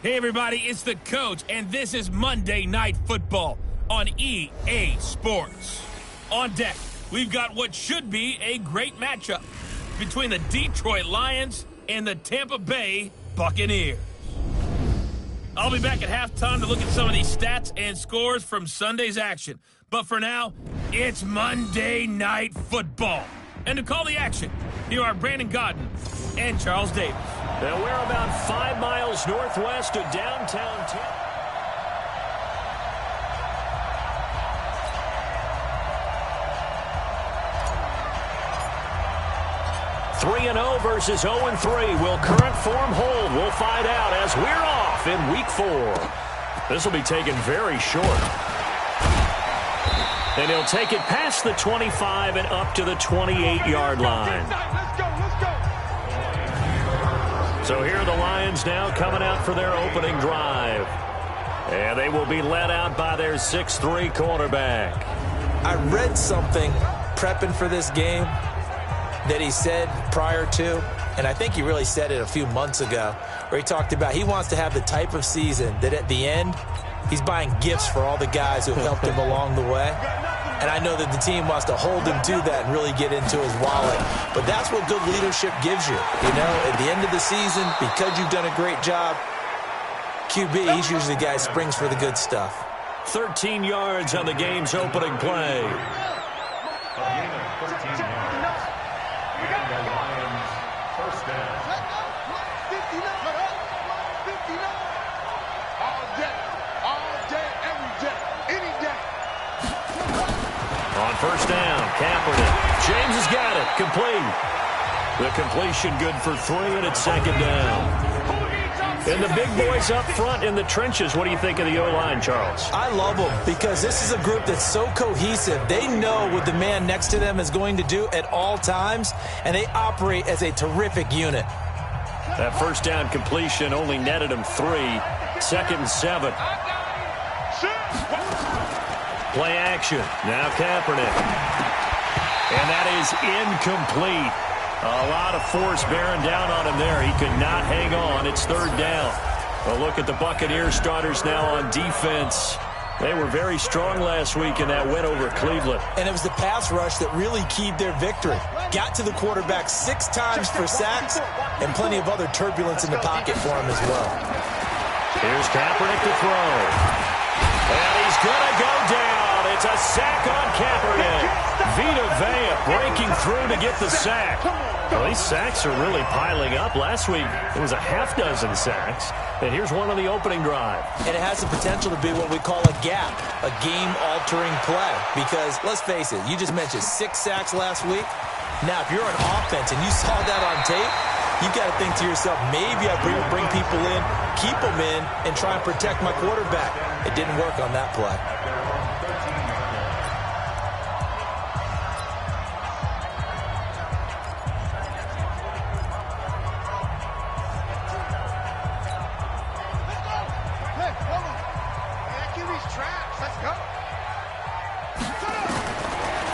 Hey everybody, it's the coach, and this is Monday Night Football on EA Sports. On deck, we've got what should be a great matchup between the Detroit Lions and the Tampa Bay Buccaneers. I'll be back at halftime to look at some of these stats and scores from Sunday's action. But for now, it's Monday Night Football. And to call the action, here are Brandon Godden and Charles Davis. Now we're about 5 miles northwest of downtown Tampa. 3-0 versus 0-3. Will current form hold? We'll find out as we're off in Week 4. This will be taken very short. And he'll take it past the 25 and up to the 28-yard line. So here are the Lions now coming out for their opening drive. And they will be led out by their 6'3" quarterback. I read something prepping for this game that he said prior to, and I think he really said it a few months ago, where he talked about he wants to have the type of season that at the end, he's buying gifts for all the guys who have helped him along the way. And I know that the team wants to hold him to that and really get into his wallet. But that's what good leadership gives you. You know, at the end of the season, because you've done a great job, QB, he's usually the guy who springs for the good stuff. 13 yards on the game's opening play. On first down, Kaepernick. James has got it. Complete. The completion good for 3, and it's second down. And the big boys up front in the trenches. What do you think of the O-line, Charles? I love them because this is a group that's so cohesive. They know what the man next to them is going to do at all times, and they operate as a terrific unit. That first down completion only netted him 3. 2nd and 7. Play action. Now Kaepernick. And that is incomplete. A lot of force bearing down on him there. He could not hang on. It's 3rd down. A look at the Buccaneers starters now on defense. They were very strong last week in that win over Cleveland. And it was the pass rush that really keyed their victory. Got to the quarterback 6 times for sacks and plenty of other turbulence in the pocket for him as well. Here's Kaepernick to throw. And he's going to go down. It's a sack on Kaepernick. Vita Vea breaking through to get the sack. Well, these sacks are really piling up. Last week, it was a half dozen sacks. And here's one on the opening drive. And it has the potential to be what we call a gap, a game-altering play. Because, let's face it, you just mentioned 6 sacks last week. Now, if you're on offense and you saw that on tape, you've got to think to yourself, maybe I bring people in, keep them in, and try and protect my quarterback. It didn't work on that play.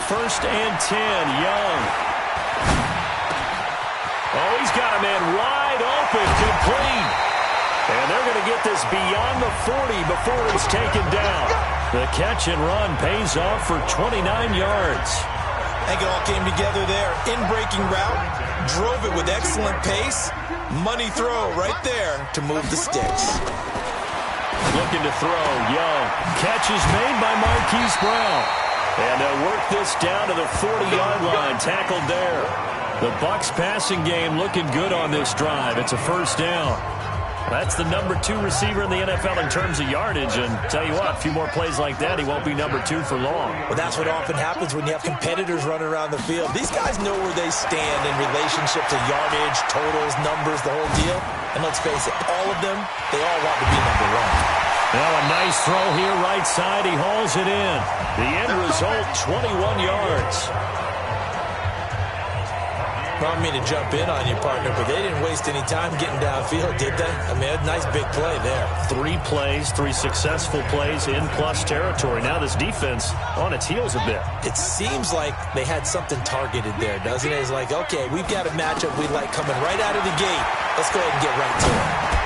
First and 10, Young. Oh, he's got a man wide open, complete. And they're going to get this beyond the 40 before he's taken down. The catch and run pays off for 29 yards. I think it all came together there. In-breaking route, drove it with excellent pace. Money throw right there to move the sticks. Looking to throw, Young. Catch is made by Marquise Brown. And they'll work this down to the 40-yard line, tackled there. The Bucs passing game looking good on this drive. It's a first down. That's the number 2 receiver in the NFL in terms of yardage. And tell you what, a few more plays like that, he won't be number 2 for long. Well, that's what often happens when you have competitors running around the field. These guys know where they stand in relationship to yardage, totals, numbers, the whole deal. And let's face it, all of them, they all want to be number 1. Now a nice throw here, right side. He hauls it in. The end result, 21 yards. I don't mean to jump in on you, partner, but they didn't waste any time getting downfield, did they? I mean, a nice big play there. 3 plays, 3 successful plays in plus territory. Now this defense on its heels a bit. It seems like they had something targeted there, doesn't it? It's like, okay, we've got a matchup we like coming right out of the gate. Let's go ahead and get right to it.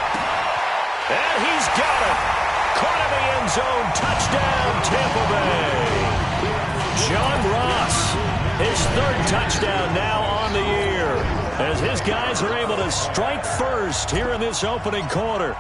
And he's got it. Caught in the end zone. Touchdown, Tampa Bay. John Ross, his third touchdown now on the year, as his guys are able to strike first here in this opening quarter.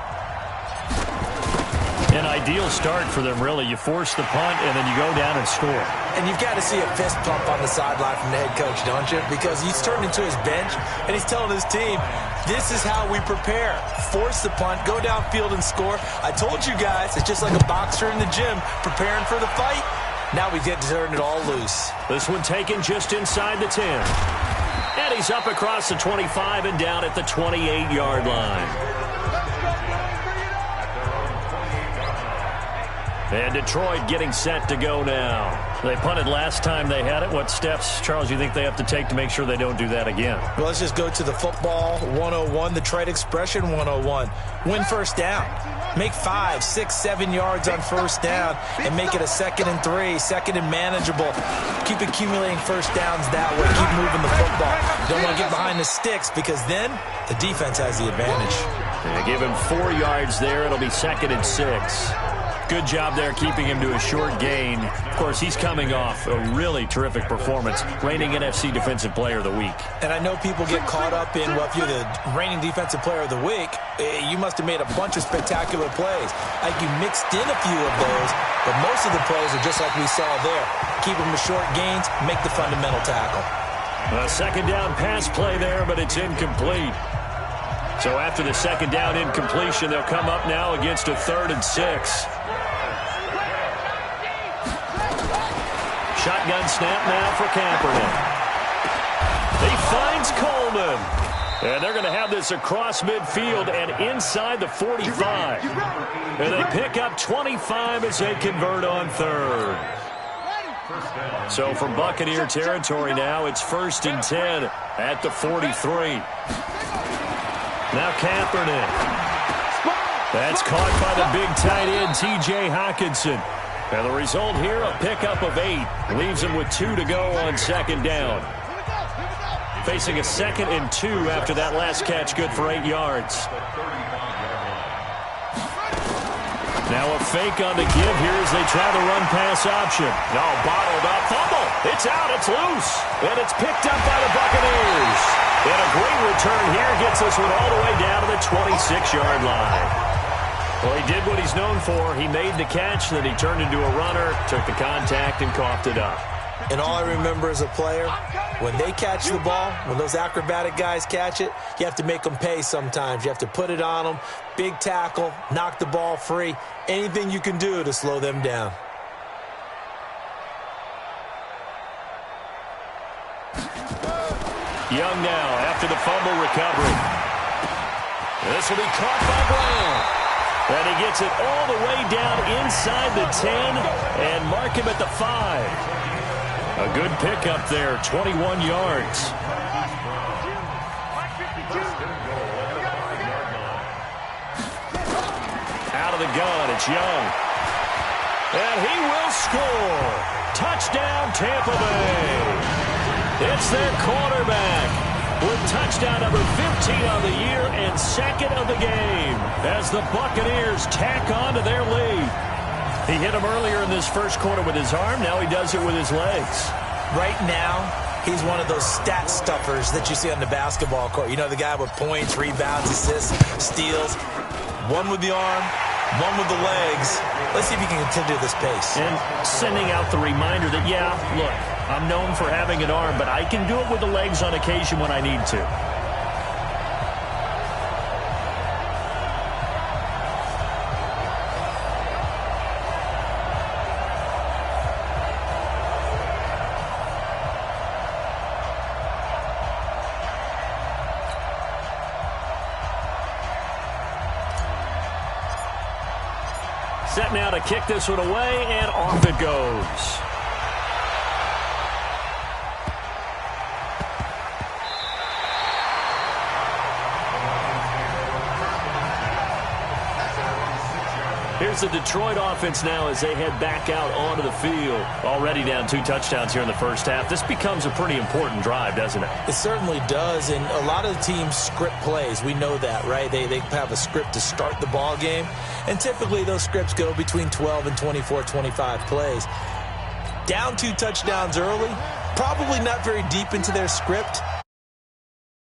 An ideal start for them, really. You force the punt, and then you go down and score. And you've got to see a fist pump on the sideline from the head coach, don't you? Because he's turned into his bench, and he's telling his team, this is how we prepare. Force the punt, go downfield and score. I told you guys, it's just like a boxer in the gym preparing for the fight. Now we get to turn it all loose. This one taken just inside the 10. And he's up across the 25 and down at the 28-yard line. And Detroit getting set to go now. They punted last time they had it. What steps, Charles, you think they have to take to make sure they don't do that again? Well, let's just go to the football 101, the trade expression 101. Win first down. Make 5, 6, 7 yards on first down and make it a 2nd and 3, 2nd and manageable. Keep accumulating first downs that way. Keep moving the football. Don't want to get behind the sticks because then the defense has the advantage. They give him 4 yards there. It'll be 2nd and 6. Good job there keeping him to a short gain. Of course, he's coming off a really terrific performance, reigning NFC Defensive Player of the Week. And I know people get caught up in, well, if you're the reigning Defensive Player of the Week, you must have made a bunch of spectacular plays. Like you mixed in a few of those, but most of the plays are just like we saw there. Keep them to short gains, make the fundamental tackle. A 2nd down pass play there, but it's incomplete. So after the 2nd down incompletion, they'll come up now against a 3rd and 6. Shotgun snap now for Kaepernick. He finds Coleman. And they're going to have this across midfield and inside the 45. And they pick up 25 as they convert on 3rd. So from Buccaneer territory now, it's 1st and 10 at the 43. Now Kaepernick. That's caught by the big tight end, TJ Hockenson. And the result here, a pickup of 8. Leaves him with 2 to go on 2nd down. Facing a 2nd and 2 after that last catch, good for 8 yards. Now a fake on the give here as they try the run-pass option. No, bottled up, fumble. It's out, it's loose. And it's picked up by the Buccaneers. And a great return here gets this one all the way down to the 26-yard line. Well, he did what he's known for. He made the catch, then he turned into a runner, took the contact, and coughed it up. And all I remember as a player, when they catch the ball, when those acrobatic guys catch it, you have to make them pay sometimes. You have to put it on them, big tackle, knock the ball free, anything you can do to slow them down. Young now after the fumble recovery. This will be caught by Brown. And he gets it all the way down inside the 10 and mark him at the 5. A good pickup there, 21 yards. Out of the gun, it's Young. And he will score. Touchdown, Tampa Bay. It's their quarterback with touchdown number 15 on the year and 2nd of the game as the Buccaneers tack on to their lead. He hit him earlier in this first quarter with his arm. Now he does it with his legs. Right now, he's one of those stat stuffers that you see on the basketball court. You know, the guy with points, rebounds, assists, steals. One with the arm, one with the legs. Let's see if he can continue this pace. And sending out the reminder that, yeah, look, I'm known for having an arm, but I can do it with the legs on occasion when I need to. Set now to kick this one away, and off it goes. Here's the Detroit offense now as they head back out onto the field. Already down 2 touchdowns here in the first half. This becomes a pretty important drive, doesn't it? It certainly does, and a lot of the teams script plays. We know that, right? They have a script to start the ball game, and typically those scripts go between 12 and 24, 25 plays. Down 2 touchdowns early, probably not very deep into their script.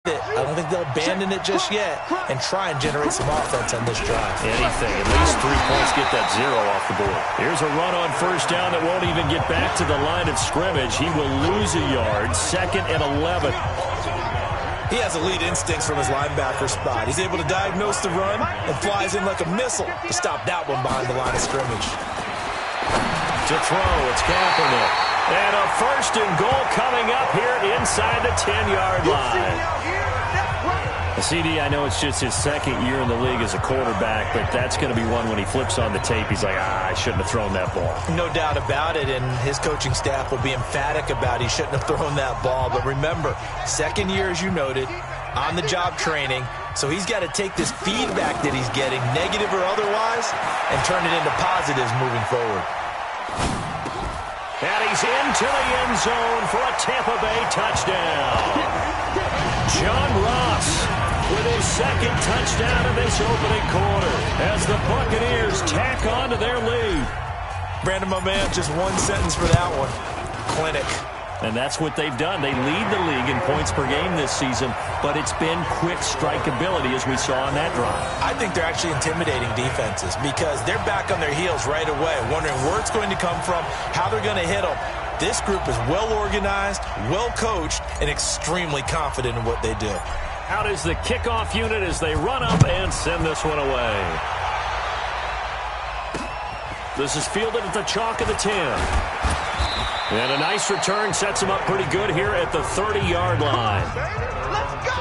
I don't think they'll abandon it just yet and try and generate some offense on this drive. Anything. At least 3 points, get that 0 off the board. Here's a run on first down that won't even get back to the line of scrimmage. He will lose a yard. 2nd and 11. He has elite instincts from his linebacker spot. He's able to diagnose the run and flies in like a missile to stop that one behind the line of scrimmage. To throw, it's Kaepernick. And a 1st and goal coming up here inside the 10-yard line. CD, I know it's just his 2nd year in the league as a quarterback, but that's going to be one when he flips on the tape. He's like, I shouldn't have thrown that ball. No doubt about it, and his coaching staff will be emphatic about he shouldn't have thrown that ball. But remember, 2nd year, as you noted, on-the-job training, so he's got to take this feedback that he's getting, negative or otherwise, and turn it into positives moving forward. And he's into the end zone for a Tampa Bay touchdown. John Ross with his 2nd touchdown in this opening quarter as the Buccaneers tack on to their lead. Brandon, my man, just one sentence for that one. Clinic. And that's what they've done. They lead the league in points per game this season, but it's been quick strikeability as we saw on that drive. I think they're actually intimidating defenses because they're back on their heels right away, wondering where it's going to come from, how they're going to hit them. This group is well organized, well coached, and extremely confident in what they do. Out is the kickoff unit as they run up and send this one away. This is fielded at the chalk of the 10. And a nice return sets him up pretty good here at the 30-yard line. Let's go!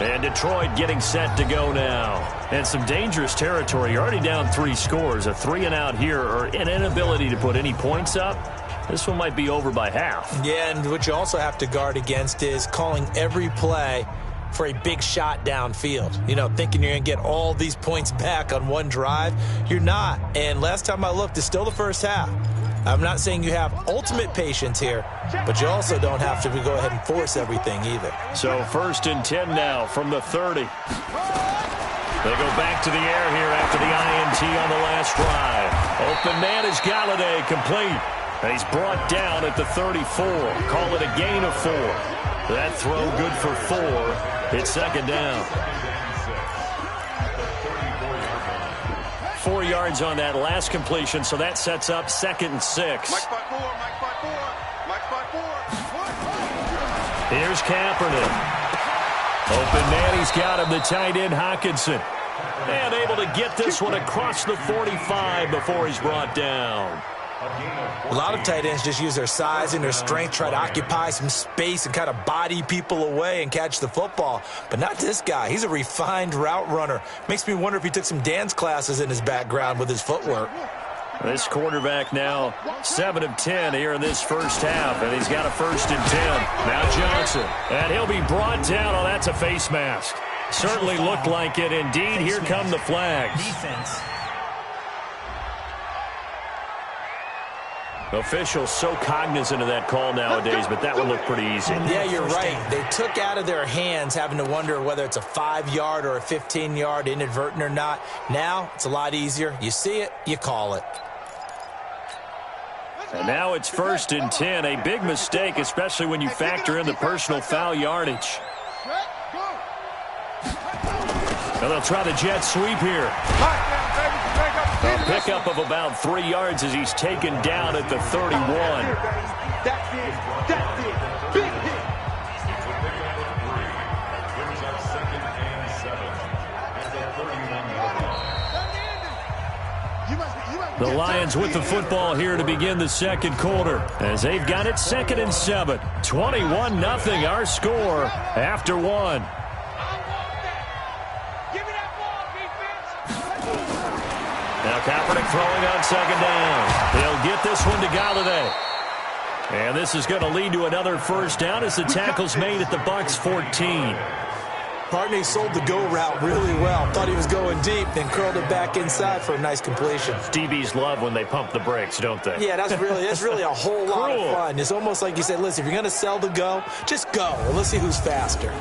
And Detroit getting set to go now. And some dangerous territory. You're already down 3 scores. A 3-and-out here or an inability to put any points up. This one might be over by half. Yeah, and what you also have to guard against is calling every play for a big shot downfield. You know, thinking you're going to get all these points back on one drive. You're not. And last time I looked, it's still the first half. I'm not saying you have ultimate patience here, but you also don't have to go ahead and force everything either. So 1st and 10 now from the 30. They go back to the air here after the INT on the last drive. Open man is Galladay, complete. And he's brought down at the 34. Call it a gain of 4. That throw good for 4. It's 2nd down. 4 yards on that last completion, so that sets up 2nd and 6. Here's Kaepernick. Open man, he's got him, the tight end Hockenson. And able to get this one across the 45 before he's brought down. A lot of tight ends just use their size and their strength, try to occupy some space and kind of body people away and catch the football. But not this guy. He's a refined route runner. Makes me wonder if he took some dance classes in his background with his footwork. This quarterback now 7 of 10 here in this first half, and he's got a 1st and 10. Now Johnson, and he'll be brought down. Oh, that's a face mask. Certainly looked like it. Indeed, here come the flags. Defense. Officials so cognizant of that call nowadays, but that one looked pretty easy. Yeah, you're right. They took out of their hands having to wonder whether it's a 5-yard or a 15-yard, inadvertent or not. Now, it's a lot easier. You see it, you call it. And now it's 1st and 10. A big mistake, especially when you factor in the personal foul yardage. Now they'll try the jet sweep here. A pickup of about 3 yards as he's taken down at the 31. That's it. Big hit. The Lions with the football here to begin the 2nd quarter as they've got it 2nd and 7. 21-0 our score after 1. Now Kaepernick throwing on 2nd down. He'll get this one to Galladay. And this is going to lead to another 1st down as the tackle's made at the Bucs 14. Partney sold the go route really well. Thought he was going deep, then curled it back inside for a nice completion. DBs love when they pump the brakes, don't they? Yeah, that's really a whole lot of fun. It's almost like you said, listen, if you're going to sell the go, just go. And let's see who's faster.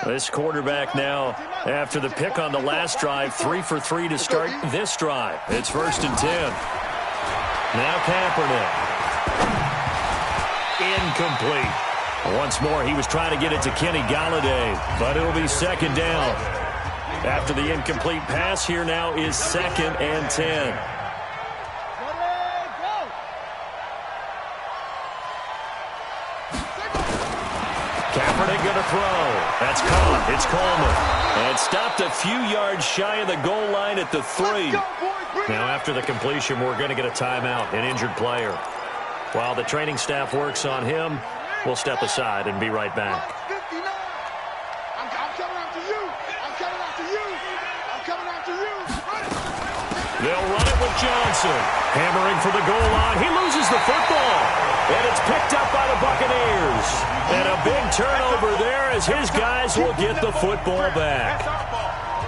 This quarterback now, after the pick on the last drive, 3 for 3 to start this drive. It's 1st and 10. Now Kaepernick. Incomplete. Once more, he was trying to get it to Kenny Golladay, but it'll be 2nd down. After the incomplete pass, here now is 2nd and 10. Kaepernick going to throw. That's caught. It's Coleman. And stopped a few yards shy of the goal line at the 3. Now after the completion, we're going to get a timeout, an injured player. While the training staff works on him, we'll step aside and be right back. I'm coming after you. I'm coming after you. I'm coming after you. They'll run it with Johnson. Hammering for the goal line. He loses the football. And it's picked up by the Buccaneers. And a big turnover there as his guys will get the football back.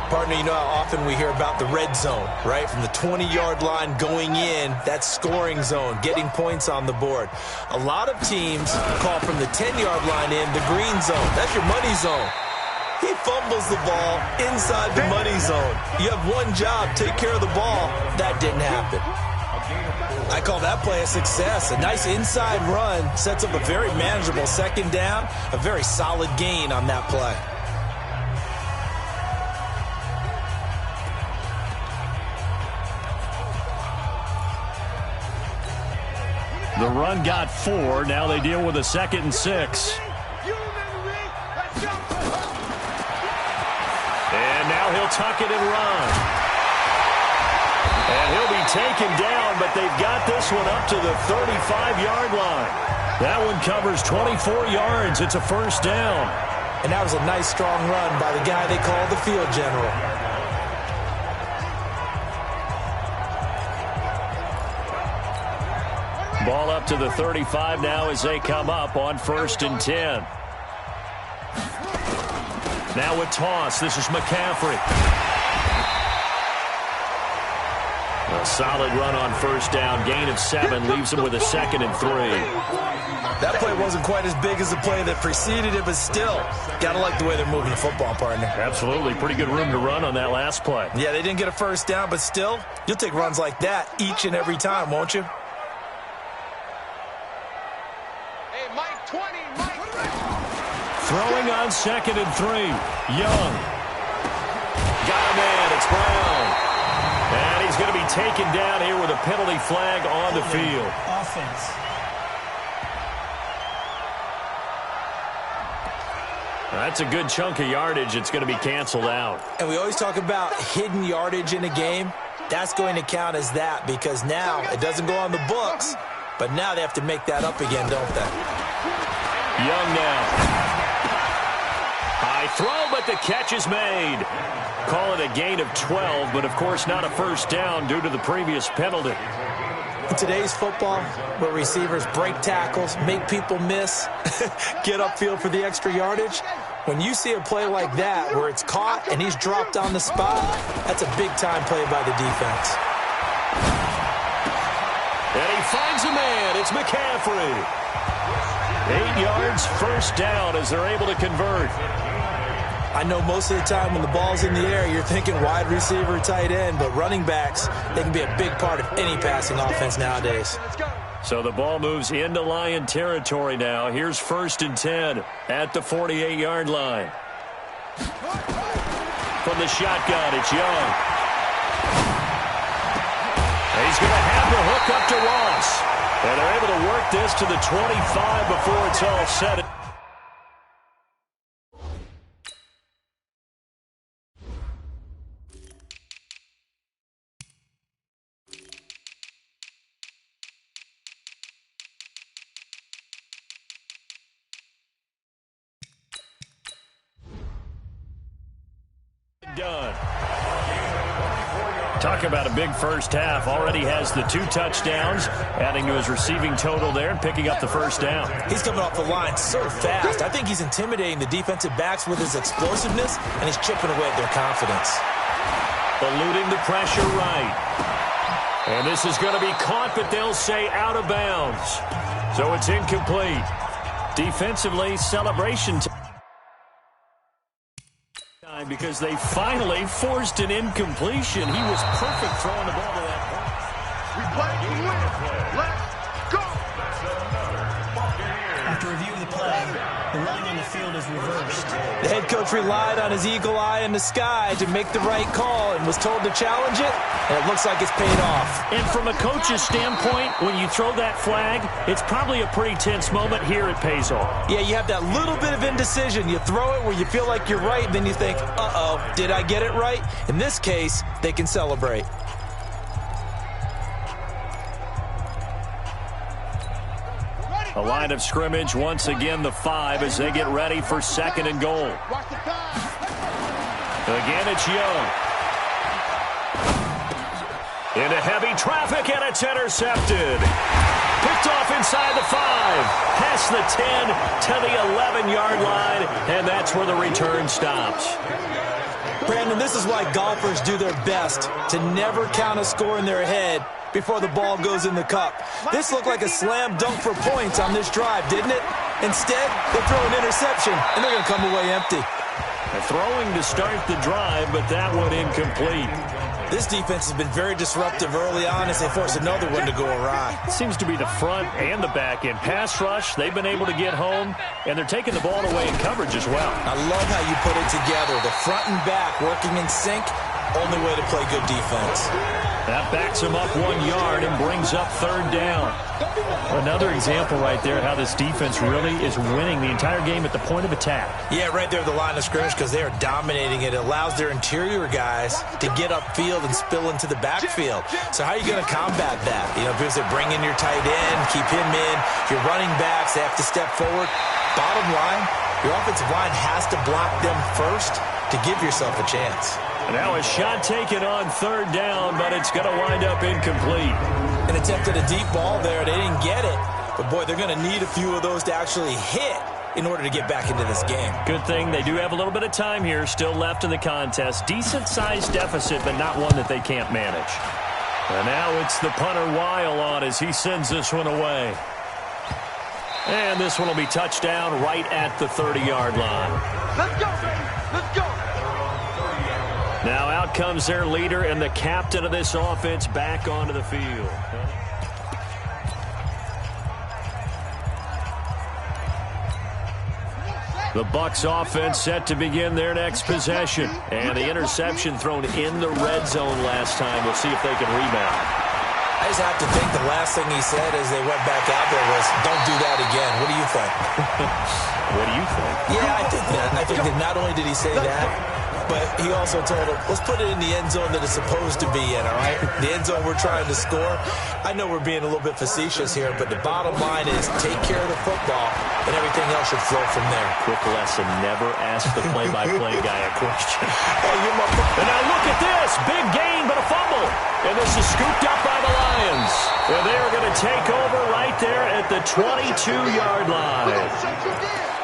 Partner, you know how often we hear about the red zone, right? From the 20-yard line going in, that's scoring zone, getting points on the board. A lot of teams call from the 10-yard line in the green zone. That's your money zone. He fumbles the ball inside the money zone. You have one job, take care of the ball. That didn't happen. I call that play a success. A nice inside run sets up a very manageable 2nd down, a very solid gain on that play. The run got 4. Now they deal with a 2nd and 6. And now he'll tuck it and run. And he'll be taken down, but they've got this one up to the 35-yard line. That one covers 24 yards. It's a 1st down. And that was a nice, strong run by the guy they call the field general. Ball up to the 35 now as they come up on 1st and 10. Now with toss, this is McCaffrey. A solid run on 1st down. Gain of 7 leaves him with a 2nd and 3. That play wasn't quite as big as the play that preceded it, but still, gotta like the way they're moving the football, partner. Absolutely. Pretty good room to run on that last play. Yeah, they didn't get a 1st down, but still, you'll take runs like that each and every time, won't you? Hey, Mike 20, Mike. Throwing on 2nd and 3. Young. Got a man. It's Brown. And he's going to be taken down here with a penalty flag on the field. Offense. That's a good chunk of yardage. It's going to be canceled out. And we always talk about hidden yardage in a game. That's going to count as that because now it doesn't go on the books, but now they have to make that up again, don't they? Young now. High throw, but the catch is made. Call it a gain of 12, but of course not a 1st down due to the previous penalty. In today's football, where receivers break tackles, make people miss, get upfield for the extra yardage, when you see a play like that where it's caught and he's dropped on the spot, that's a big-time play by the defense. And he finds a man. It's McCaffrey. 8 yards, 1st down as they're able to convert. I know most of the time when the ball's in the air, you're thinking wide receiver, tight end, but running backs, they can be a big part of any passing offense nowadays. So the ball moves into Lion territory now. Here's 1st and 10 at the 48-yard line. From the shotgun, it's Young. He's going to have the hook up to Ross. And they're able to work this to the 25 before it's all set. Talk about a big first half. Already has the 2 touchdowns, adding to his receiving total there and picking up the first down. He's coming off the line so fast. I think he's intimidating the defensive backs with his explosiveness, and he's chipping away at their confidence. Eluding the pressure right. And this is going to be caught, but they'll say out of bounds. So it's incomplete. Defensively, celebration time because they finally forced an incompletion. He was perfect throwing the ball to that point. We play to win. Let's go. After review of the play, the running on the field is reversed. The head coach relied on his eagle eye in the sky to make the right call and was told to challenge it, and it looks like it's paid off. And from a coach's standpoint, when you throw that flag, it's probably a pretty tense moment. Here it pays off. Yeah, you have that little bit of indecision. You throw it where you feel like you're right, and then you think, uh-oh, did I get it right? In this case, they can celebrate. A line of scrimmage, once again the 5 as they get ready for 2nd and goal. Again, it's Young. Into heavy traffic, and it's intercepted. Picked off inside the 5, past the 10 to the 11-yard line, and that's where the return stops. Brandon, this is why golfers do their best to never count a score in their head before the ball goes in the cup. This looked like a slam dunk for points on this drive, didn't it? Instead, they throw an interception, and they're going to come away empty. Throwing to start the drive, but that one incomplete. This defense has been very disruptive early on as they force another one to go awry. It seems to be the front and the back end. Pass rush, they've been able to get home, and they're taking the ball away in coverage as well. I love how you put it together. The front and back working in sync, only way to play good defense. That backs him up 1 yard and brings up 3rd down. Another example right there how this defense really is winning the entire game at the point of attack. Yeah, right there at the line of scrimmage because they are dominating it. It allows their interior guys to get upfield and spill into the backfield. So how are you going to combat that? You know, because they bring in your tight end, keep him in. Your running backs, they have to step forward. Bottom line, your offensive line has to block them first to give yourself a chance. Now a shot taken on 3rd down, but it's going to wind up incomplete. An attempt at a deep ball there. They didn't get it. But, boy, they're going to need a few of those to actually hit in order to get back into this game. Good thing they do have a little bit of time here still left in the contest. Decent-sized deficit, but not one that they can't manage. And now it's the punter Weil on as he sends this one away. And this one will be touchdown right at the 30-yard line. Let's go, baby. Let's go. Now out comes their leader and the captain of this offense back onto the field. The Bucs offense set to begin their next possession. And the interception thrown in the red zone last time. We'll see if they can rebound. I just have to think the last thing he said as they went back out there was, don't do that again. What do you think? What do you think? Yeah, I think that not only did he say that, but he also told him, let's put it in the end zone that it's supposed to be in, all right? The end zone we're trying to score. I know we're being a little bit facetious here, but the bottom line is take care of the football, and everything else should flow from there. Quick lesson, never ask the play-by-play guy a question. Hey, And now look at this. Big gain, but a fumble. And this is scooped up by the Lions. And they're going to take over right there at the 22-yard line.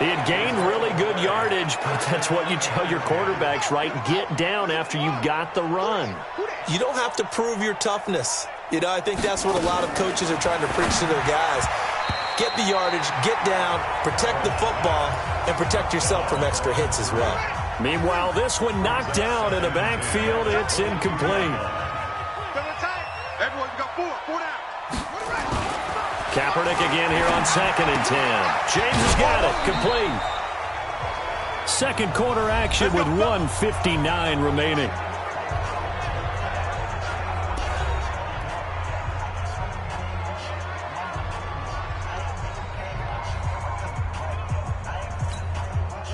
He had gained really good yardage, but that's what you tell your quarterbacks, right? Get down after you got the run. You don't have to prove your toughness. You know, I think that's what a lot of coaches are trying to preach to their guys. Get the yardage, get down, protect the football, and protect yourself from extra hits as well. Meanwhile, this one knocked down in the backfield. It's incomplete. Everyone got four down. Kaepernick again here on 2nd and 10. James has got it. Complete. Second quarter action with 1:59 remaining.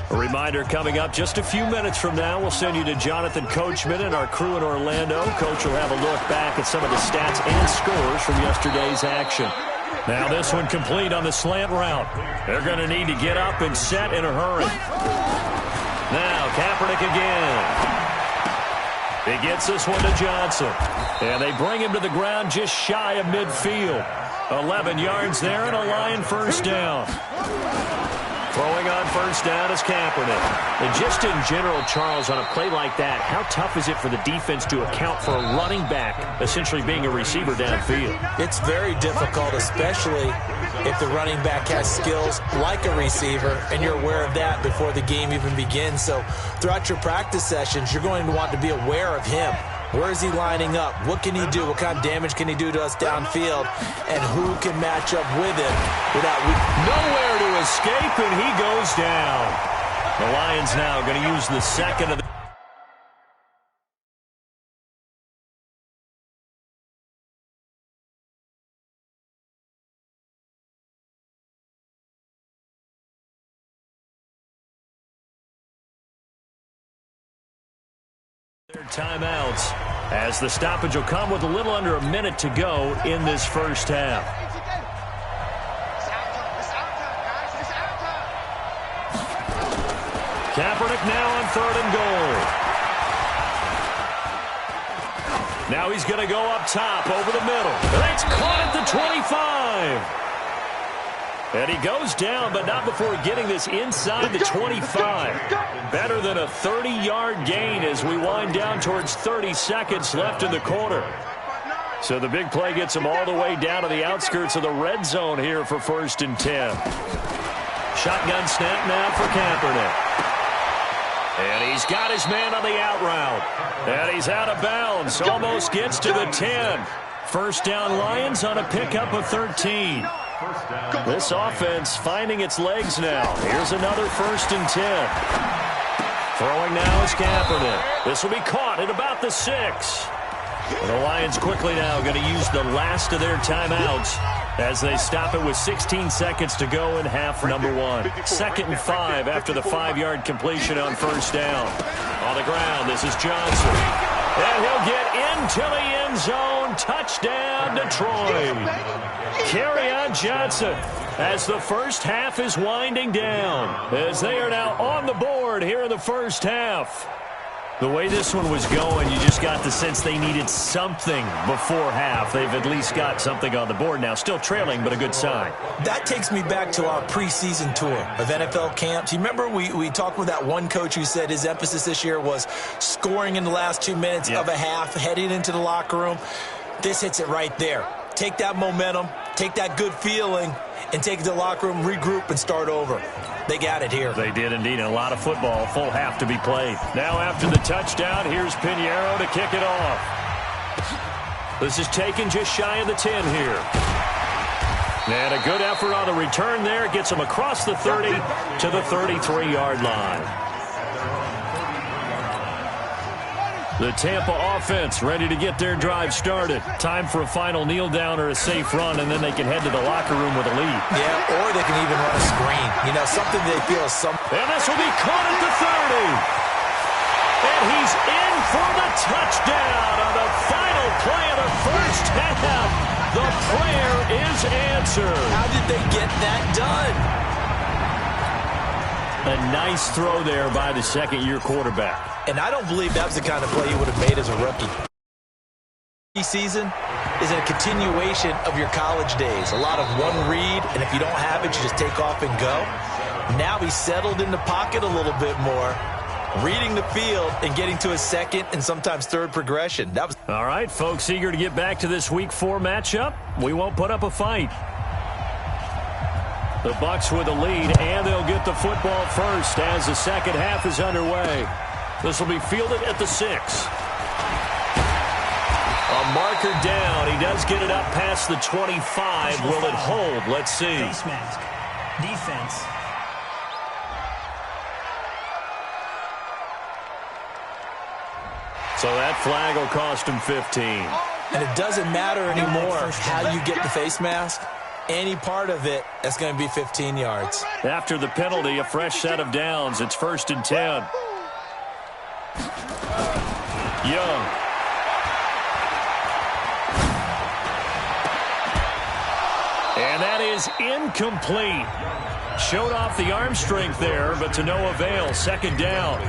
A reminder coming up just a few minutes from now. We'll send you to Jonathan Coachman and our crew in Orlando. Coach will have a look back at some of the stats and scores from yesterday's action. Now this one complete on the slant route. They're going to need to get up and set in a hurry. Now Kaepernick again. He gets this one to Johnson. And they bring him to the ground just shy of midfield. 11 yards there and a Lion first down. Throwing on first down is Kaepernick. And just in general, Charles, on a play like that, how tough is it for the defense to account for a running back essentially being a receiver downfield? It's very difficult, especially if the running back has skills like a receiver, and you're aware of that before the game even begins. So throughout your practice sessions, you're going to want to be aware of him. Where is he lining up? What can he do? What kind of damage can he do to us downfield? And who can match up with him without... Nowhere to escape, and he goes down. The Lions now going to use the second of the... Their timeouts as the stoppage will come with a little under a minute to go in this first half. Kaepernick now on 3rd and goal. Now he's going to go up top over the middle. That's caught at the 25. And he goes down, but not before getting this inside the 25. Better than a 30-yard gain as we wind down towards 30 seconds left in the quarter. So the big play gets him all the way down to the outskirts of the red zone here for 1st and 10. Shotgun snap now for Kaepernick. And he's got his man on the out route. And he's out of bounds. Almost gets to the 10. First down Lions on a pickup of 13. This offense finding its legs now. Here's another 1st and 10. Throwing now is Kaepernick. This will be caught at about the 6. And the Lions quickly now going to use the last of their timeouts as they stop it with 16 seconds to go in half number 1. 2nd and 5 after the 5-yard completion on first down. On the ground, this is Johnson. And he'll get into the end zone. Touchdown, Detroit. Kerryon Johnson as the first half is winding down. As they are now on the board here in the first half. The way this one was going, you just got the sense they needed something before half. They've at least got something on the board now. Still trailing, but a good sign. That takes me back to our preseason tour of NFL camps. You remember we talked with that one coach who said his emphasis this year was scoring in the last 2 minutes of a half, heading into the locker room. This hits it right there. Take that momentum, take that good feeling, and take it to the locker room, regroup, and start over. They got it here. They did indeed. And a lot of football, full half to be played. Now after the touchdown, here's Pinheiro to kick it off. This is taken just shy of the 10 here. And a good effort on the return there. Gets him across the 30 to the 33-yard line. The Tampa offense ready to get their drive started. Time for a final kneel down or a safe run, and then they can head to the locker room with a lead. Yeah, or they can even run a screen. You know, something they feel is something. And this will be caught at the 30. And he's in for the touchdown on the final play of the first half. The prayer is answered. How did they get that done? A nice throw there by the second-year quarterback. And I don't believe that was the kind of play he would have made as a rookie. Season is a continuation of your college days. A lot of one read, and if you don't have it, you just take off and go. Now he's settled in the pocket a little bit more, reading the field and getting to a second and sometimes third progression. That was all right, folks, eager to get back to this Week 4 matchup. We won't put up a fight. The Bucs with a lead, and they'll get the football first as the second half is underway. This will be fielded at the 6. A marker down. He does get it up past the 25. Will it hold? Let's see. Face mask. Defense. So that flag will cost him 15. And it doesn't matter anymore how you get the face mask. Any part of it, that's going to be 15 yards. After the penalty, a fresh set of downs. It's 1st and 10. Young. And that is incomplete. Showed off the arm strength there, but to no avail. Second down.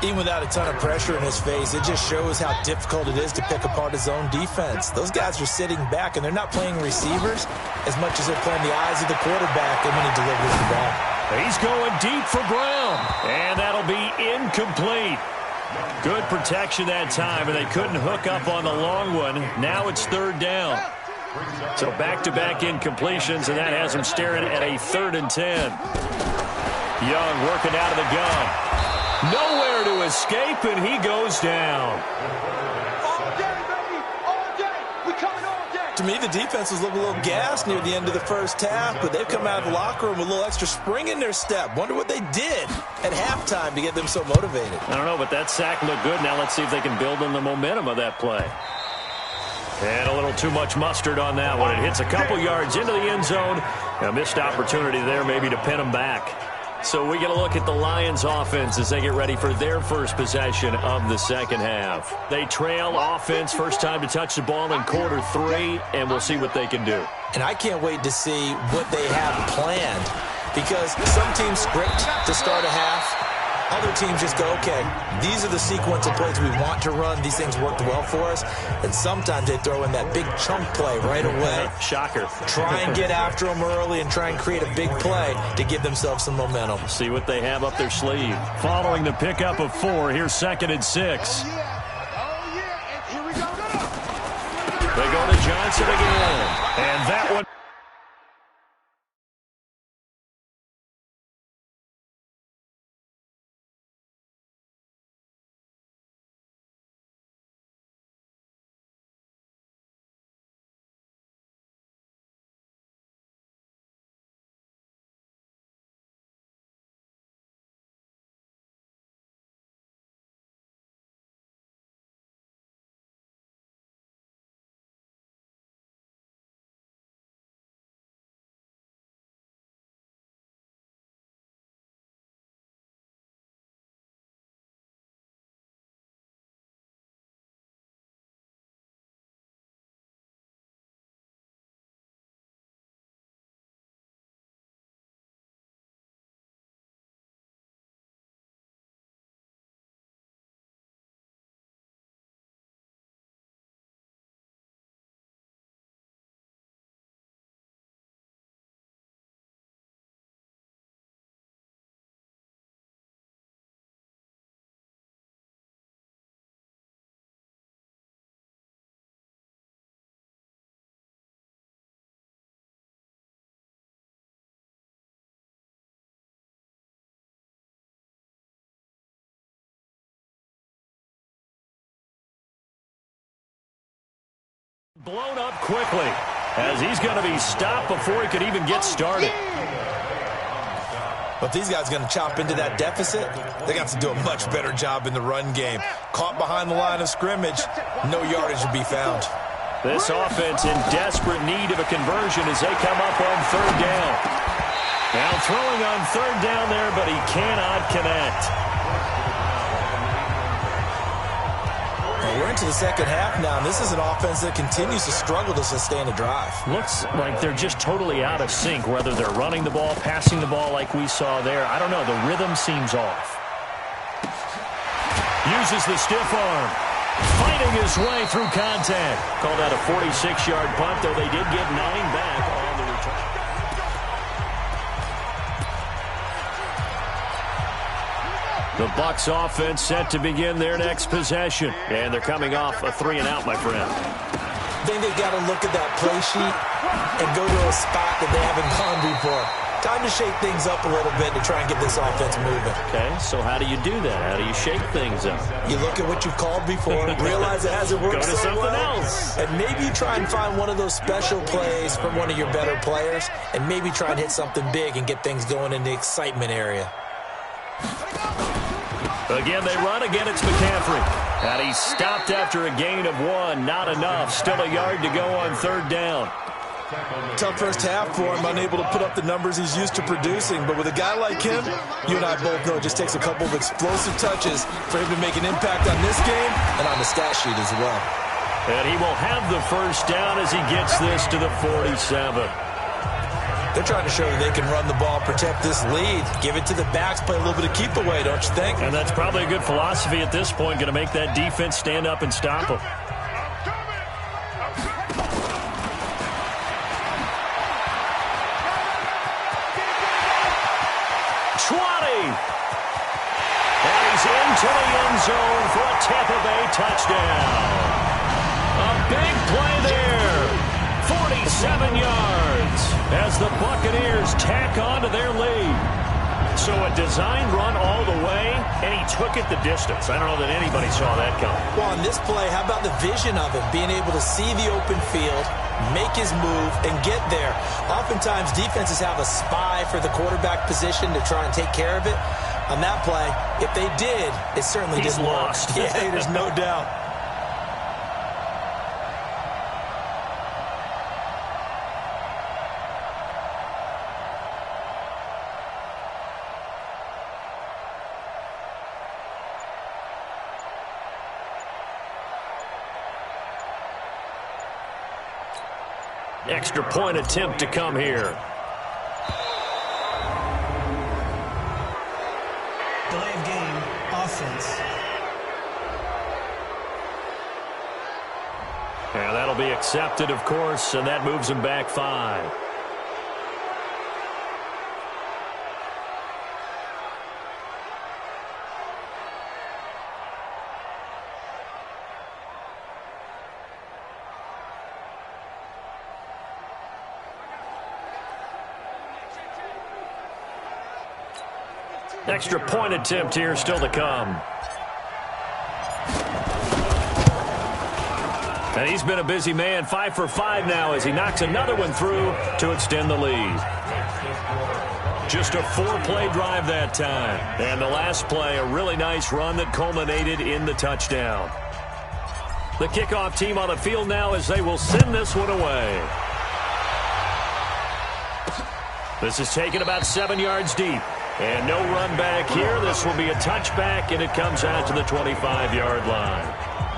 Even without a ton of pressure in his face, it just shows how difficult it is to pick apart his own defense. Those guys are sitting back, and they're not playing receivers as much as they're playing the eyes of the quarterback and when he delivers the ball. He's going deep for Brown, and that'll be incomplete. Good protection that time, and they couldn't hook up on the long one. Now it's third down. So back-to-back incompletions, and that has him staring at a 3rd and 10. Young working out of the gun. Nowhere to escape, and he goes down. All day, baby. All day. We coming all day. To me, the defense was looking a little gassed near the end of the first half, but they've come out of the locker room with a little extra spring in their step. Wonder what they did at halftime to get them so motivated. I don't know, but that sack looked good. Now let's see if they can build on the momentum of that play. And a little too much mustard on that one. It hits a couple yards into the end zone. A missed opportunity there maybe to pin them back. So we get a look at the Lions offense as they get ready for their first possession of the second half. They trail offense, first time to touch the ball in quarter 3, and we'll see what they can do. And I can't wait to see what they have planned, because some teams script to start a half. Other teams just go, okay, these are the sequence of plays we want to run. These things worked well for us. And sometimes they throw in that big chunk play right away. Shocker. Try and get after them early and try and create a big play to give themselves some momentum. See what they have up their sleeve. Following the pickup of 4, here's 2nd and 6. Oh, yeah. And here we go. They go to Johnson again. And that one. Blown up quickly as he's going to be stopped before he could even get started. But these guys are going to chop into that deficit. They got to do a much better job in the run game. Caught behind the line of scrimmage, no yardage to be found. This offense in desperate need of a conversion as they come up on 3rd down. Now throwing on 3rd down there, but he cannot connect. We're into the second half now, and this is an offense that continues to struggle to sustain a drive. Looks like they're just totally out of sync, whether they're running the ball, passing the ball like we saw there. I don't know. The rhythm seems off. Uses the stiff arm. Fighting his way through contact. Called out a 46-yard punt, though they did get 9 back on the return. The Bucs offense set to begin their next possession. And they're coming off a 3-and-out, my friend. I think they've got to look at that play sheet and go to a spot that they haven't gone before. Time to shake things up a little bit to try and get this offense moving. Okay, so how do you do that? How do you shake things up? You look at what you've called before, realize it hasn't worked Go to so something well, else. and maybe you try and find one of those special plays from one of your better players, and maybe try and hit something big and get things going in the excitement area. Again, they run. Again, it's McCaffrey. And he's stopped after a gain of 1. Not enough. Still a yard to go on 3rd down. Tough first half for him, unable to put up the numbers he's used to producing. But with a guy like him, you and I both know it just takes a couple of explosive touches for him to make an impact on this game and on the stat sheet as well. And he will have the first down as he gets this to the 47. They're trying to show that they can run the ball, protect this lead, give it to the backs, play a little bit of keep away, don't you think? And that's probably a good philosophy at this point, going to make that defense stand up and stop them. Into the end zone for a Tampa Bay touchdown. A big play there. 47 yards as the Buccaneers tack on to their lead. So a designed run all the way, and he took it the distance. I don't know that anybody saw that coming. Well, on this play, how about the vision of him, being able to see the open field, make his move, and get there. Oftentimes, defenses have a spy for the quarterback position to try and take care of it. On that play, if they did, it certainly didn't work. Yeah, there's no doubt. Extra point attempt to come here. Delay of game, offense. And that'll be accepted, of course, and that moves them back 5. Extra point attempt here still to come. And he's been a busy man, 5 for 5 now as he knocks another one through to extend the lead. Just a 4-play drive that time. And the last play, a really nice run that culminated in the touchdown. The kickoff team on the field now as they will send this one away. This is taken about 7 yards deep. And no run back here. This will be a touchback, and it comes out to the 25-yard line.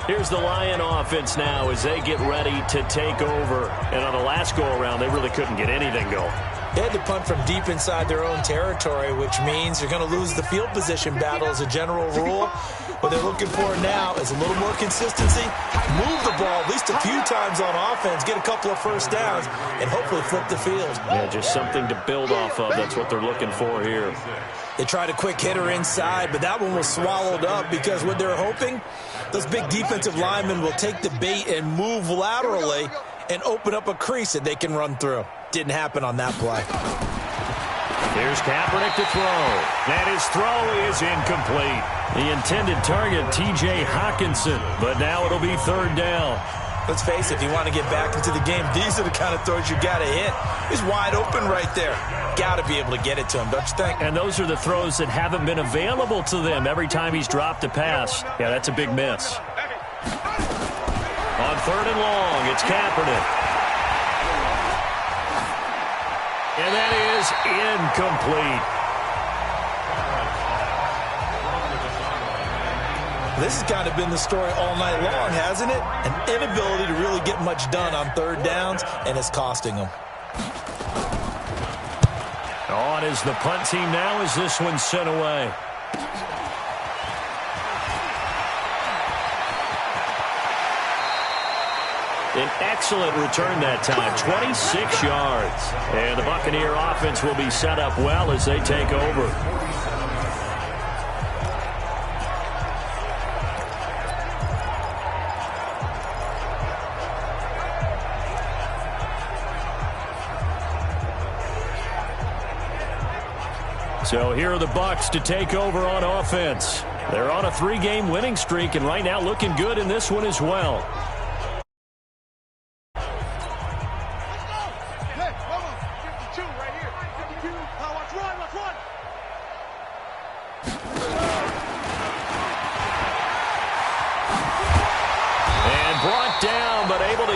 Here's the Lion offense now as they get ready to take over. And on the last go-around, they really couldn't get anything going. They had to punt from deep inside their own territory, which means you're going to lose the field position battle as a general rule. What they're looking for now is a little more consistency, move the ball at least a few times on offense, get a couple of first downs, and hopefully flip the field. Yeah, just something to build off of. That's what they're looking for here. They tried a quick hitter inside, but that one was swallowed up because what they're hoping, those big defensive linemen will take the bait and move laterally and open up a crease that they can run through. Didn't happen on that play. Here's Kaepernick to throw. And his throw is incomplete. The intended target, TJ Hawkinson, but now it'll be 3rd down. Let's face it, if you want to get back into the game, these are the kind of throws you got to hit. He's wide open right there. Got to be able to get it to him, don't you think? And those are the throws that haven't been available to them every time he's dropped a pass. Yeah, that's a big miss. On 3rd and long, it's Kaepernick. And that is incomplete. This has kind of been the story all night long, hasn't it? An inability to really get much done on 3rd downs, and it's costing them. On is the punt team now as this one's sent away. An excellent return that time, 26 yards. And the Buccaneer offense will be set up well as they take over. So here are the Bucs to take over on offense. They're on a 3-game winning streak, and right now looking good in this one as well.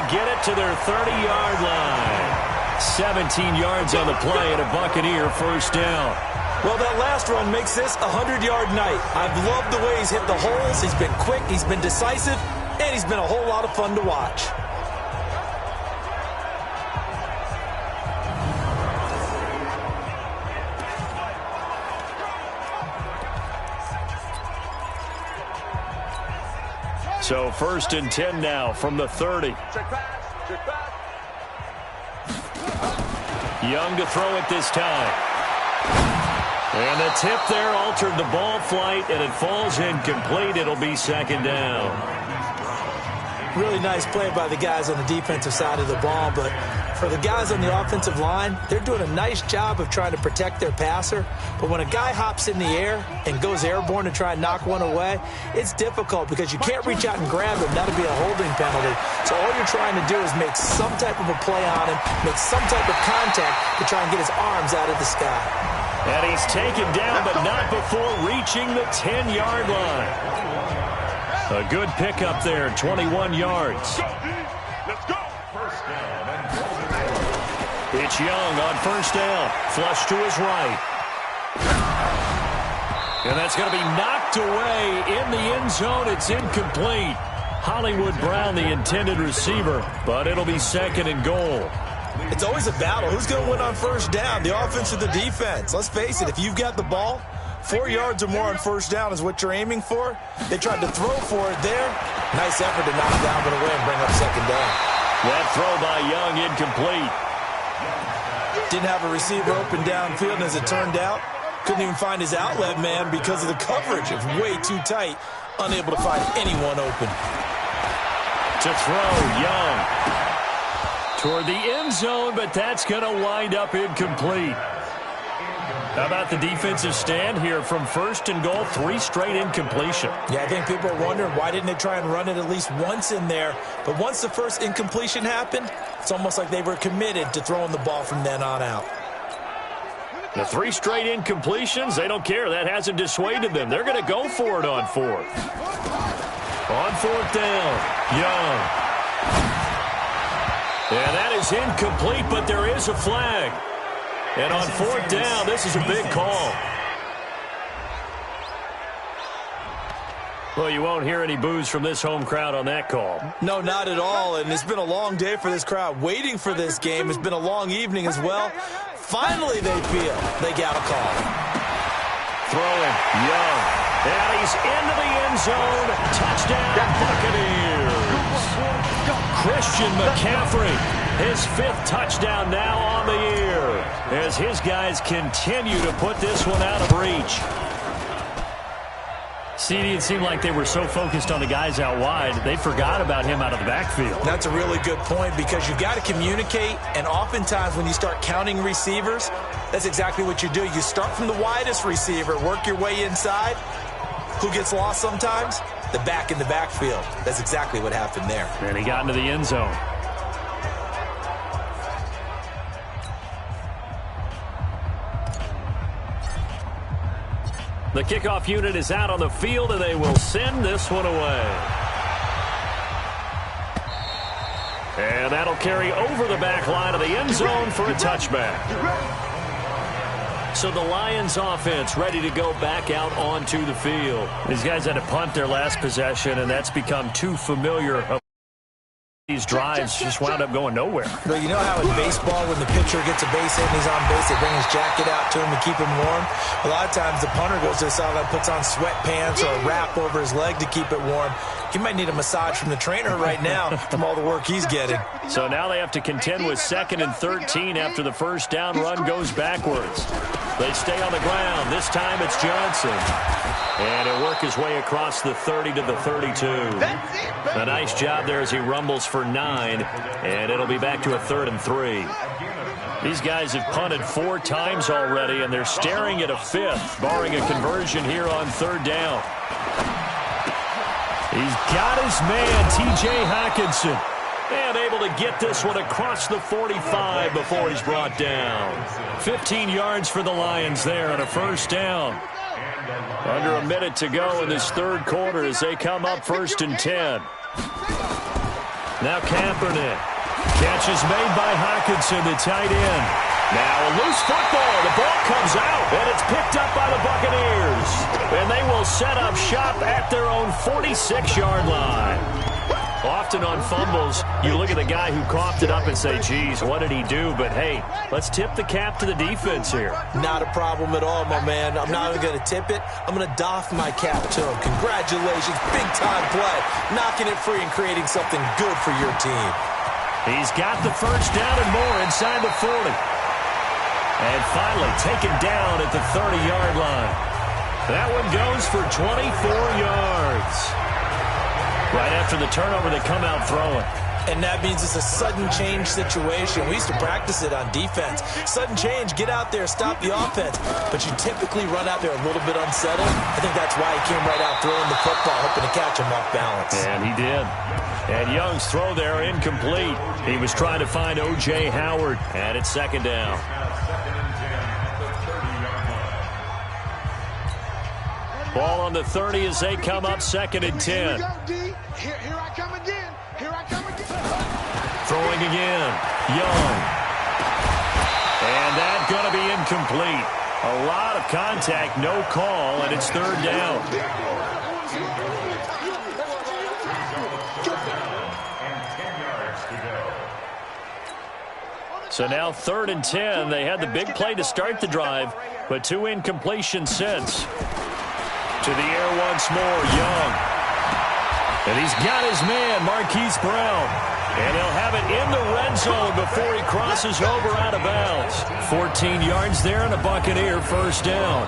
Get it to their 30-yard line. 17 yards on the play and a Buccaneer 1st down. Well, that last run makes this a 100-yard night. I've loved the way he's hit the holes. He's been quick, he's been decisive, and he's been a whole lot of fun to watch. So 1st and 10 now from the 30. Young to throw it this time. And the tip there altered the ball flight, and it falls incomplete. It'll be 2nd down. Really nice play by the guys on the defensive side of the ball, but for the guys on the offensive line, they're doing a nice job of trying to protect their passer. But when a guy hops in the air and goes airborne to try and knock one away, it's difficult because you can't reach out and grab him. That'll be a holding penalty. So all you're trying to do is make some type of a play on him, make some type of contact to try and get his arms out of the sky. And he's taken down, but not before reaching the 10-yard line. A good pickup there, 21 yards. Let's go. It's Young on 1st down. Flush to his right. And that's going to be knocked away in the end zone. It's incomplete. Hollywood Brown, the intended receiver, but it'll be 2nd and goal. It's always a battle. Who's going to win on 1st down, the offense or the defense? Let's face it, if you've got the ball, 4 yards or more on 1st down is what you're aiming for. They tried to throw for it there. Nice effort to knock down but away and bring up 2nd down. That throw by Young incomplete. Didn't have a receiver open downfield, and as it turned out, couldn't even find his outlet man because of the coverage. It was way too tight, unable to find anyone open. To throw, Young. Toward the end zone, but that's going to wind up incomplete. How about the defensive stand here from 1st and goal, 3 straight incompletion? Yeah, I think people are wondering why didn't they try and run it at least once in there. But once the first incompletion happened, it's almost like they were committed to throwing the ball from then on out. The 3 straight incompletions, they don't care. That hasn't dissuaded them. They're going to go for it on 4th. On 4th down, Young. And that is incomplete, but there is a flag. And on 4th down, this is a big call. Well, you won't hear any boos from this home crowd on that call. No, not at all. And it's been a long day for this crowd waiting for this game. It's been a long evening as well. Finally, they feel they got a call. Throwing, Young. And he's into the end zone. Touchdown, Buccaneers. Christian McCaffrey, his 5th touchdown now on the year, as his guys continue to put this one out of reach. CD, it seemed like they were so focused on the guys out wide, they forgot about him out of the backfield. That's a really good point because you've got to communicate, and oftentimes when you start counting receivers, that's exactly what you do. You start from the widest receiver, work your way inside. Who gets lost sometimes? The back in the backfield. That's exactly what happened there. And he got into the end zone. The kickoff unit is out on the field, and they will send this one away. And that'll carry over the back line of the end zone for a touchback. So the Lions offense ready to go back out onto the field. These guys had to punt their last possession, and that's become too familiar. These drives just wound up going nowhere. Well, you know how in baseball, when the pitcher gets a base hit and he's on base, they bring his jacket out to him to keep him warm? A lot of times the punter goes to the sideline, puts on sweatpants or a wrap over his leg to keep it warm. He might need a massage from the trainer right now from all the work he's getting. So now they have to contend with 2nd and 13 after the 1st down run goes backwards. They stay on the ground. This time it's Johnson. And he'll work his way across the 30 to the 32. A nice job there as he rumbles for 9. And it'll be back to a 3rd and 3. These guys have punted 4 times already, and they're staring at a 5th, barring a conversion here on 3rd down. He's got his man, TJ Hawkinson, and able to get this one across the 45 before he's brought down. 15 yards for the Lions there on a 1st down. Under a minute to go in this 3rd quarter as they come up 1st and 10. Now Kaepernick. Catch is made by Hawkinson, the tight end. Now a loose football. The ball comes out, and it's picked up by the Buccaneers. And they will set up shop at their own 46-yard line. Often on fumbles, you look at the guy who coughed it up and say, geez, what did he do? But, hey, let's tip the cap to the defense here. Not a problem at all, my man. I'm not even going to tip it. I'm going to doff my cap to him. Congratulations. Big-time play. Knocking it free and creating something good for your team. He's got the first down and more inside the 40. And finally taken down at the 30-yard line. That one goes for 24 yards. Right after the turnover, they come out throwing. And that means it's a sudden change situation. We used to practice it on defense. Sudden change, get out there, stop the offense. But you typically run out there a little bit unsettled. I think that's why he came right out throwing the football, hoping to catch him off balance. And he did. And Young's throw there incomplete. He was trying to find O.J. Howard. And it's second down. Ball on the 30 as they come up second and 10. Here I come again. Here I come again. Throwing again. Young. And that's going to be incomplete. A lot of contact, no call, and it's third down. So now 3rd and 10. They had the big play to start the drive, but 2 incompletions since. To the air once more, Young. And he's got his man, Marquise Brown. And he'll have it in the red zone before he crosses over out of bounds. 14 yards there and a Buccaneer first down.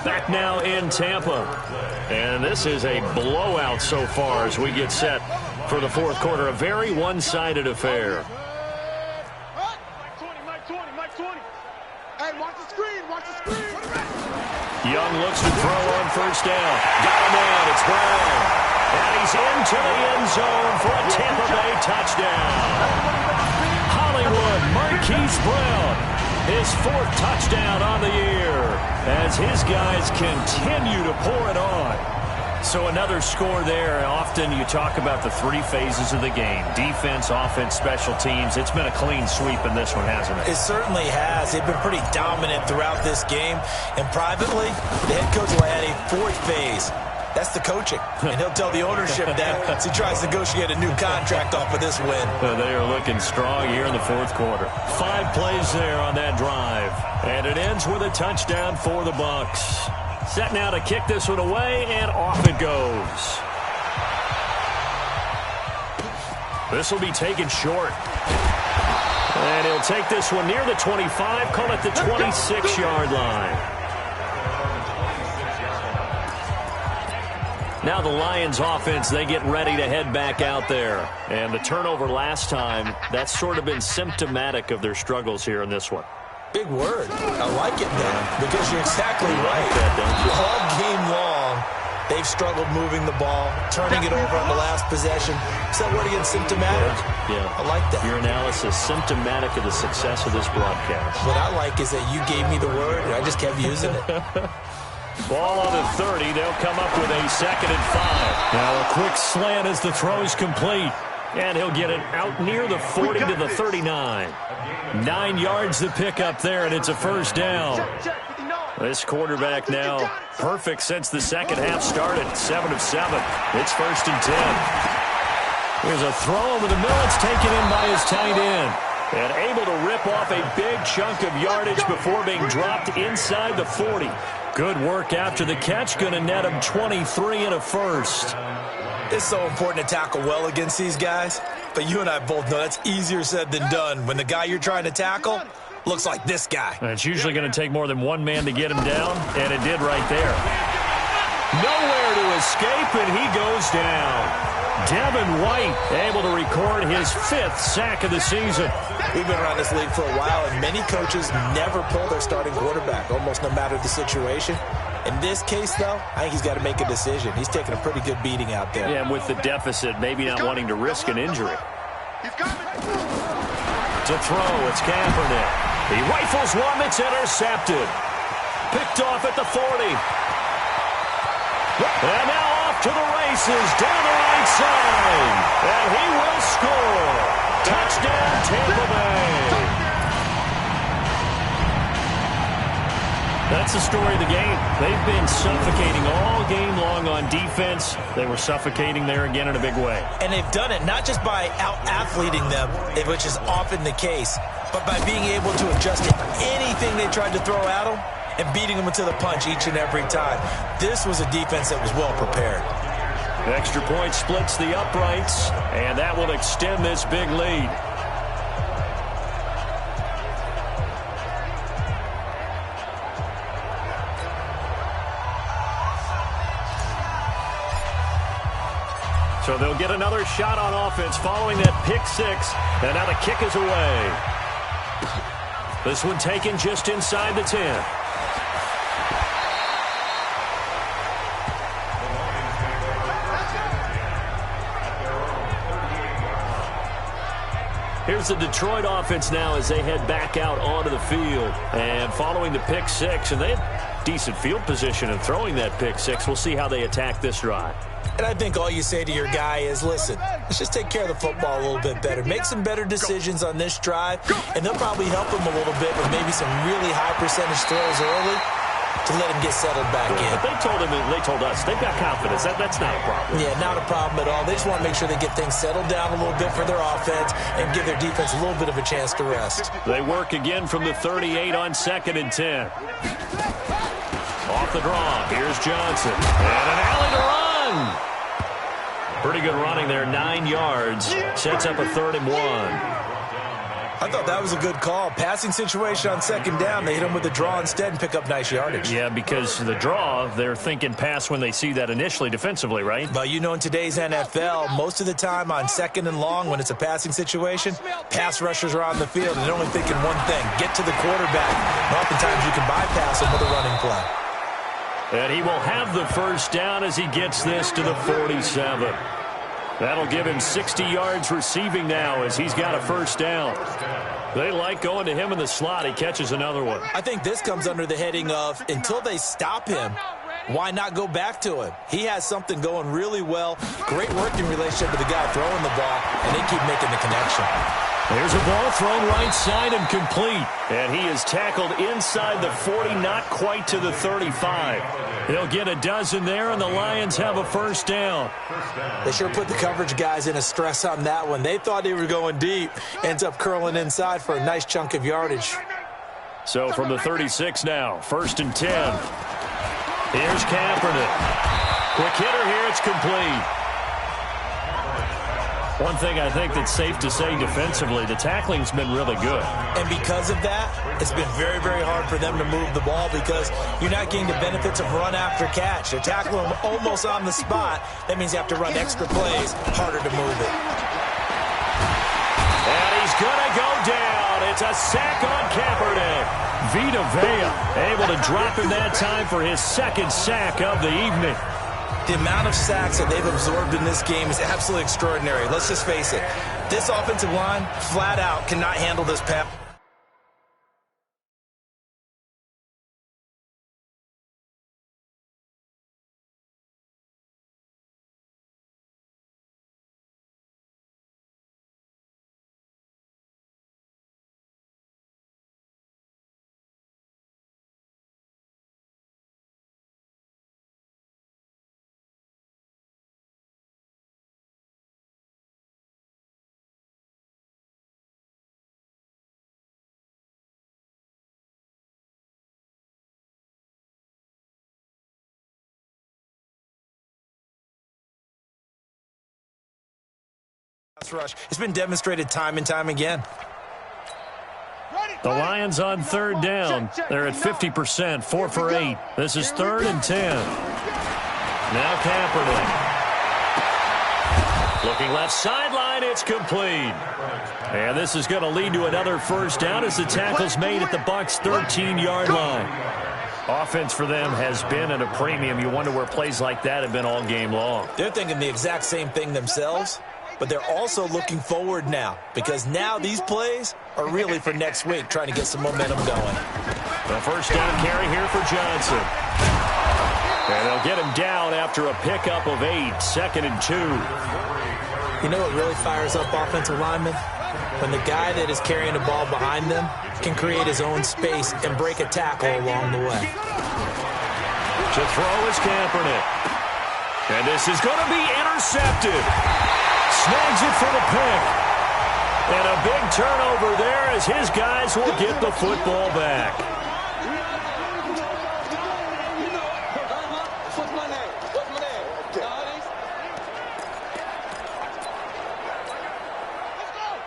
Back now in Tampa. And this is a blowout so far as we get set for the fourth quarter. A very one-sided affair. Hey, watch the screen, watch the screen. Young looks to throw on first down. Got him in, it's Brown. And he's into the end zone for a Tampa Bay touchdown. Hollywood, Marquise Brown. His 4th touchdown on the year as his guys continue to pour it on. So another score there. Often you talk about the 3 phases of the game. Defense, offense, special teams. It's been a clean sweep in this one, hasn't it? It certainly has. They've been pretty dominant throughout this game. And privately, the head coach will add a 4th phase. That's the coaching. And he'll tell the ownership that as he tries to negotiate a new contract off of this win. They are looking strong here in the fourth quarter. 5 plays there on that drive. And it ends with a touchdown for the Bucs. Set now to kick this one away, and off it goes. This will be taken short. And he'll take this one near the 25, call it the 26-yard line. Now the Lions offense, they get ready to head back out there. And the turnover last time, that's sort of been symptomatic of their struggles here in this one. Big word. I like it, Dan, because you're exactly right. That, don't you? All game long, they've struggled moving the ball, turning it over on the last possession. Is that word again, symptomatic? Yeah. I like that. Your analysis, symptomatic of the success of this broadcast. What I like is that you gave me the word, and I just kept using it. Ball on the 30. They'll come up with a 2nd and 5. Now a quick slant as the throw's complete. And he'll get it out near the 40 to the 39. 9 yards to pick up there, and it's a first down. This quarterback now perfect since the second half started. 7 of 7. It's 1st and 10. Here's a throw over the middle. It's taken in by his tight end. And able to rip off a big chunk of yardage before being dropped inside the 40. Good work after the catch. Going to net him 23 and a first. It's so important to tackle well against these guys. But you and I both know that's easier said than done when the guy you're trying to tackle looks like this guy. And it's usually going to take more than one man to get him down, and it did right there. Nowhere to escape, and he goes down. Devin White able to record his 5th sack of the season. We've been around this league for a while, and many coaches never pull their starting quarterback, almost no matter the situation. In this case, though, I think he's got to make a decision. He's taking a pretty good beating out there. Yeah, and with the deficit, maybe not wanting to risk an injury. To throw, it's Kaepernick. He rifles one that's intercepted. Picked off at the 40. And now off to the races down the right side. And he will score. Touchdown, Tampa Bay. That's the story of the game. They've been suffocating all game long on defense. They were suffocating there again in a big way. And they've done it not just by out-athleting them, which is often the case, but by being able to adjust to anything they tried to throw at them and beating them into the punch each and every time. This was a defense that was well prepared. The extra point splits the uprights, and that will extend this big lead. So they'll get another shot on offense following that pick six. And now the kick is away. This one taken just inside the 10. Here's the Detroit offense now as they head back out onto the field. And following the pick six, and they had decent field position in throwing that pick six. We'll see how they attack this drive. And I think all you say to your guy is, listen, let's just take care of the football a little bit better. Make some better decisions on this drive, and they'll probably help him a little bit with maybe some really high percentage throws early to let him get settled back in. But they told us, they've got confidence. That's not a problem. Yeah, not a problem at all. They just want to make sure they get things settled down a little bit for their offense and give their defense a little bit of a chance to rest. They work again from the 38 on 2nd and 10. Off the draw, here's Johnson. And an alley to run. Pretty good running there, 9 yards. Sets up a 3rd and 1. I thought that was a good call. Passing situation on 2nd down. They hit him with a draw instead and pick up nice yardage. Yeah, because the draw, they're thinking pass when they see that initially defensively, right? But you know, in today's NFL, most of the time on 2nd and long, when it's a passing situation, pass rushers are on the field and they're only thinking one thing, get to the quarterback. And oftentimes you can bypass him with a running play. And he will have the first down as he gets this to the 47. That'll give him 60 yards receiving now as he's got a first down. They like going to him in the slot. He catches another one. I think this comes under the heading of, until they stop him, why not go back to him? He has something going really well. Great working relationship with the guy throwing the ball, and they keep making the connection. There's a ball thrown right side and complete. And he is tackled inside the 40, not quite to the 35. He'll get a dozen there, and the Lions have a first down. They sure put the coverage guys in a stress on that one. They thought they were going deep. Ends up curling inside for a nice chunk of yardage. So from the 36 now, 1st and 10. Here's Kaepernick. Quick hitter here, it's complete. One thing I think that's safe to say defensively, the tackling's been really good. And because of that, it's been very, very hard for them to move the ball because you're not getting the benefits of run after catch. They're tackling them almost on the spot. That means you have to run extra plays, harder to move it. And he's going to go down. It's a sack on Kaepernick. Vita Vea able to drop him that time for his 2nd sack of the evening. The amount of sacks that they've absorbed in this game is absolutely extraordinary. Let's just face it. This offensive line, flat out, cannot handle this pass. Rush. It's been demonstrated time and time again. The Lions on 3rd down. They're at 50%, 4 for 8. This is 3rd and 10. Now Kaepernick. Looking left sideline, it's complete. And this is going to lead to another first down as the tackle's made at the Bucs' 13-yard line. Offense for them has been at a premium. You wonder where plays like that have been all game long. They're thinking the exact same thing themselves. But they're also looking forward now because now these plays are really for next week, trying to get some momentum going. The first down carry here for Johnson. And they'll get him down after a pickup of 8, 2nd and 2. You know what really fires up offensive linemen? When the guy that is carrying the ball behind them can create his own space and break a tackle along the way. To throw is Kaepernick. And this is going to be intercepted. Snags it for the pick. And a big turnover there as his guys will get the football back.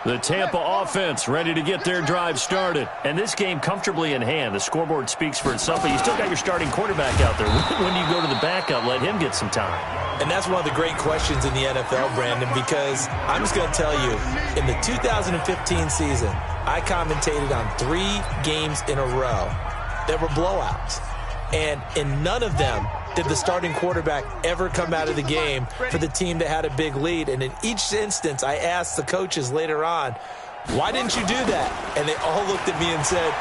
The Tampa offense ready to get their drive started. And this game comfortably in hand. The scoreboard speaks for itself, but you still got your starting quarterback out there. When do you go to the backup? Let him get some time. And that's one of the great questions in the NFL, Brandon, because I'm just going to tell you, in the 2015 season, I commentated on 3 games in a row that were blowouts. And in none of them did the starting quarterback ever come out of the game for the team that had a big lead. And in each instance, I asked the coaches later on, why didn't you do that? And they all looked at me and said,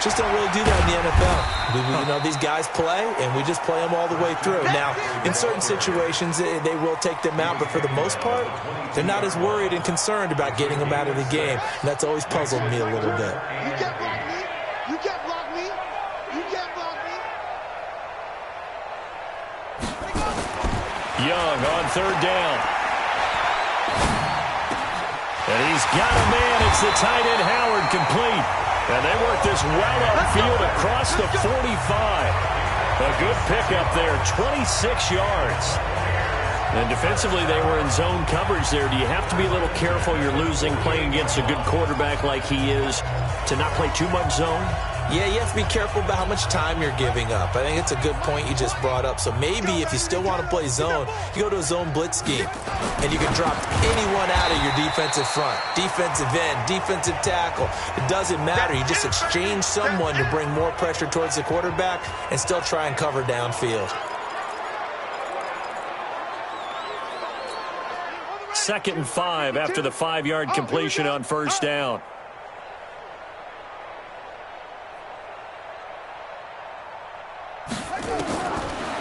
just don't really do that in the NFL. You know, these guys play, and we just play them all the way through. Now, in certain situations, they will take them out, but for the most part, they're not as worried and concerned about getting them out of the game. And that's always puzzled me a little bit. You can't block me. You can't block me. You can't block me. Young on 3rd down. And he's got a man. It's the tight end Howard complete. And they work this well upfield across the 45. A good pickup there, 26 yards. And defensively, they were in zone coverage there. Do you have to be a little careful you're losing playing against a good quarterback like he is to not play too much zone? Yeah, you have to be careful about how much time you're giving up. I think it's a good point you just brought up. So maybe if you still want to play zone, you go to a zone blitz scheme, and you can drop anyone out of your defensive front, defensive end, defensive tackle. It doesn't matter. You just exchange someone to bring more pressure towards the quarterback and still try and cover downfield. 2nd and 5 after the 5-yard completion on 1st down.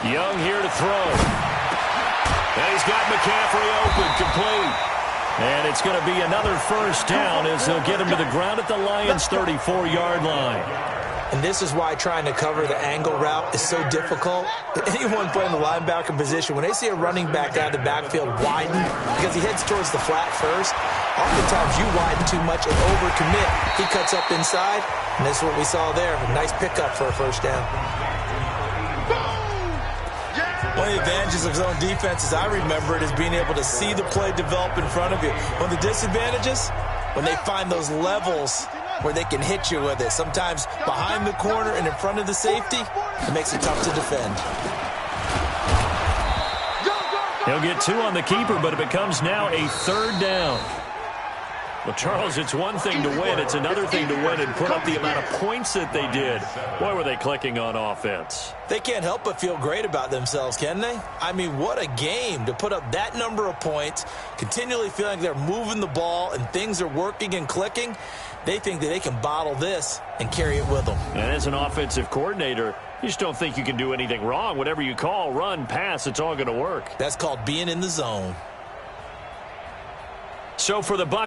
Young here to throw. And he's got McCaffrey open, complete. And it's going to be another 1st down as they'll get him to the ground at the Lions' 34-yard line. And this is why trying to cover the angle route is so difficult. Anyone playing the linebacker position, when they see a running back out of the backfield widen, because he heads towards the flat first, oftentimes you widen too much and overcommit. He cuts up inside, and this is what we saw there. A nice pickup for a 1st down. One of the advantages of zone defense, as I remember it, is being able to see the play develop in front of you. One of the disadvantages, when they find those levels where they can hit you with it, sometimes behind the corner and in front of the safety, it makes it tough to defend. He'll get 2 on the keeper, but it becomes now a 3rd down. Well, Charles, it's one thing to win. It's another thing to win and put up the amount of points that they did. Boy, were they clicking on offense. They can't help but feel great about themselves, can they? I mean, what a game to put up that number of points, continually feeling they're moving the ball and things are working and clicking. They think that they can bottle this and carry it with them. And as an offensive coordinator, you just don't think you can do anything wrong. Whatever you call, run, pass, it's all going to work. That's called being in the zone. So for the Bucs.